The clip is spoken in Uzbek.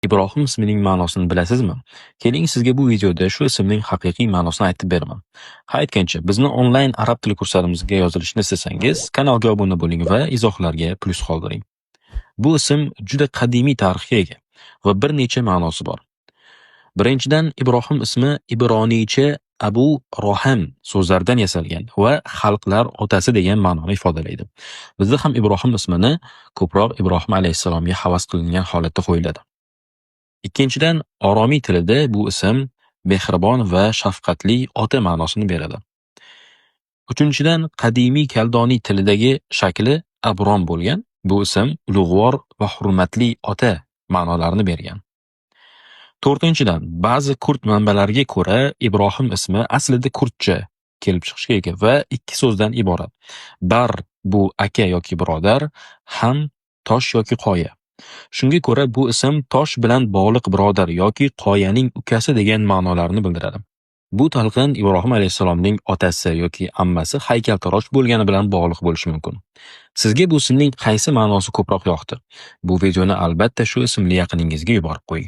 Ibrohim ismining ma'nosini bilasizmi? Keling sizga bu videoda shu ismning haqiqiy ma'nosini aytib beraman. Ha aytgancha, bizni onlayn arab tili kurslarimizga yozilishni istasangiz, kanalga obuna bo'ling va izohlarga plus qoldiring. Bu ism juda qadimiy tarixga ega va bir necha ma'nosi bor. Birinchidan, Ibrohim ismi ibroniycha Abu Roham so'zlaridan yasalgan va xalqlar otasi degan ma'noni ifodalaydi. Bizda ham Ibrohim ismini ko'proq Ibrohim alayhissalomga havas qilingan holatda qo'yiladi. Ikkinchidan, oromiy tilida bu ism mehribon va shafqatli ota ma'nosini beradi. Uchinchidan, qadimiy kaldoniy tilidagi shakli Abrom bo'lgan. Bu ism ulug'vor va hurmatli ota ma'nolarini bergan. To'rtinchidan, ba'zi kurd manbalariga ko'ra Ibrohim ismi aslida kurdcha kelib chiqishga ega va ikki so'zdan iborat. Bar bu aka yoki birodar, ham tosh yoki qoya. Shunga ko'ra bu ism tosh bilan bog'liq birodar yoki qoyaning ukasi degan ma'nolarni bildiradi. Bu talqin Ibrohim alayhissalomning otasi yoki ammasi haykaltarosh bo'lgani bilan bog'liq bo'lishi mumkin. Sizga bu ismning qaysi ma'nosi ko'proq yoqdi? Bu videoni albatta shu ismli yaqiningizga yuborib qo'ying.